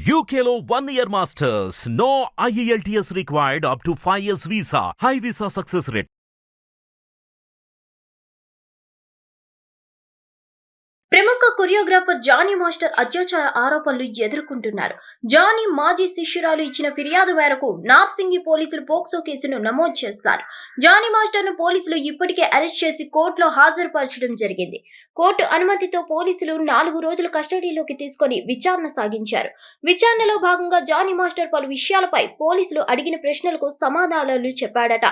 UKLO 1 year masters. No IELTS required up to 5 years visa. High visa success rate. ప్రముఖ choreographer Johnny master అత్యాచార ఆరోపణలు ఎదుర్కొంటున్నారు. Johnny మాజీ శిష్యురాలు ఇచ్చిన ఫిర్యాదు మేరకు నార్సింగి పోలీసులు పోక్సో కేసును నమోదు చేశారు. జానీ మాస్టర్ ను పోలీసులు ఇప్పటికే అరెస్ట్ చేసి కోర్టులో హాజరుపరచడం జరిగింది. కోర్టు అనుమతితో పోలీసులు 4 రోజులు కస్టడీలోకి తీసుకొని విచారణ సాగించారు. విచారణలో భాగంగా జానీ మాస్టర్ పలు విషయాలపై పోలీసులు అడిగిన ప్రశ్నలకు సమాధానాలు చెప్పాడట.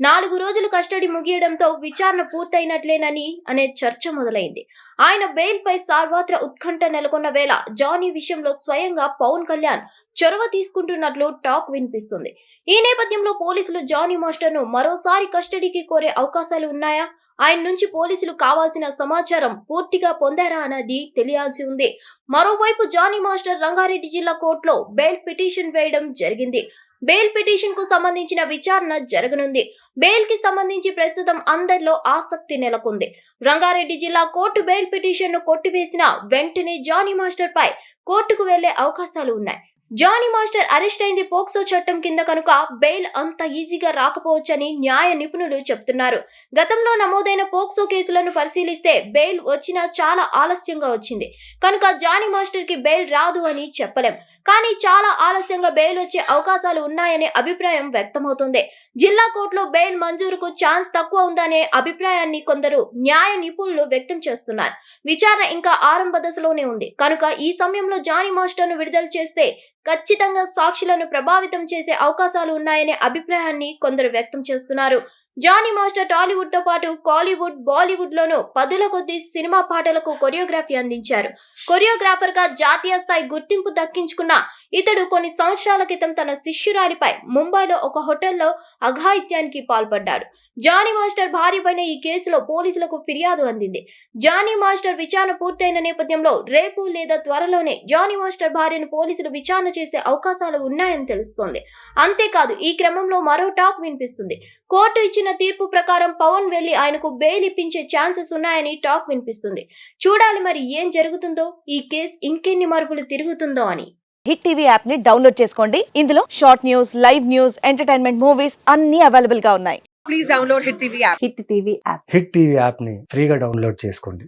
4 రోజులు కస్టడీ ముగియడంతో విచారణ పూర్తయినట్లేనని అనే చర్చ మొదలైంది. ఆయన బెయిల్ పై సర్వత్రా ఉత్కంఠ నెలకొన్న వేళ జానీ విషయంలో స్వయంగా పవన్ కళ్యాణ్ చొరవ తీసుకుంటున్నట్లు టాక్ వినిపిస్తుంది. ఈ నేపథ్యంలో పోలీసులు జానీ మాస్టర్ ను మరోసారి కస్టడీకి కోరే అవకాశాలు ఉన్నాయా? ఆయన నుంచి పోలీసులు కావాల్సిన సమాచారం పూర్తిగా పొందారా అన్నది తెలియాల్సి ఉంది. మరోవైపు జానీ మాస్టర్ రంగారెడ్డి జిల్లా కోర్టులో బెయిల్ పిటిషన్ వేయడం జరిగింది. బెయిల్ పిటిషన్ కు సంబంధించిన విచారణ జరగనుంది. బెయిల్ కి సంబంధించి ప్రస్తుతం అందరిలో ఆసక్తి నెలకొంది. రంగారెడ్డి జిల్లా కోర్టు బెయిల్ పిటిషన్ ను కొట్టివేసిన వెంటనే జానీ మాస్టర్ పై కోర్టుకు వెళ్లే అవకాశాలు ఉన్నాయి. జానీ మాస్టర్ అరెస్ట్ అయింది పోక్సో చట్టం కింద కనుక బెయిల్ అంత ఈజీగా రాకపోవచ్చని న్యాయ నిపుణులు చెప్తున్నారు. గతంలో నమోదైన పోక్సో కేసులను పరిశీలిస్తే బెయిల్ వచ్చినా చాలా ఆలస్యంగా వచ్చింది కనుక జానీ మాస్టర్ కి బెయిల్ రాదు అని చెప్పలేం. కానీ చాలా ఆలస్యంగా బెయిల్ వచ్చే అవకాశాలు ఉన్నాయనే అభిప్రాయం వ్యక్తమవుతుంది. జిల్లా కోర్టులో బెయిల్ మంజూరుకు ఛాన్స్ తక్కువ ఉందనే అభిప్రాయాన్ని కొందరు న్యాయ నిపుణులు వ్యక్తం చేస్తున్నారు. విచారణ ఇంకా ఆరంభ దశలోనే ఉంది కనుక ఈ సమయంలో జానీ మాస్టర్ ను విడుదల చేస్తే ఖచ్చితంగా సాక్షులను ప్రభావితం చేసే అవకాశాలు ఉన్నాయనే అభిప్రాయాన్ని కొందరు వ్యక్తం చేస్తున్నారు. జానీ మాస్టర్ టాలీవుడ్ తో పాటు కాలీవుడ్, బాలీవుడ్ లోనూ పదుల కొద్ది సినిమా పాటలకు కొరియోగ్రఫీ అందించారు. కొరియోగ్రాఫర్ గా జాతీయ స్థాయి గుర్తింపు దక్కించుకున్న ఇతడు కొన్ని సంవత్సరాల క్రితం తన శిష్యురాలిపై ముంబైలో ఒక హోటల్లో అఘాయిత్యానికి పాల్పడ్డాడు. జానీ మాస్టర్ భార్యపైన ఈ కేసులో పోలీసులకు ఫిర్యాదు అందింది. జానీ మాస్టర్ విచారణ పూర్తయిన నేపథ్యంలో రేపు లేదా త్వరలోనే జానీ మాస్టర్ భార్యను పోలీసులు విచారణ చేసే అవకాశాలు ఉన్నాయని తెలుస్తోంది. అంతేకాదు ఈ క్రమంలో మరో టాక్ వినిపిస్తుంది. కోర్టు ఇచ్చిన తీర్పు ప్రకారం పవన్ వెళ్లి ఆయనకు బెయిల్ ఇప్పించే ఛాన్సెస్ ఉన్నాయని టాక్ వినిపిస్తుంది. చూడాలి మరి ఏం జరుగుతుందో, ఈ కేసు ఇంకెన్ని మలుపులు తిరుగుతుందో అని. హిట్ టీవీ యాప్ ని డౌన్లోడ్ చేసుకోండి. ఇందులో short news, live news, entertainment movies అన్ని అవైలబుల్ గా ఉన్నాయి. Please download Hit TV app. Hit TV app. Hit TV యాప్ని ఫ్రీగా డౌన్లోడ్ చేసుకోండి.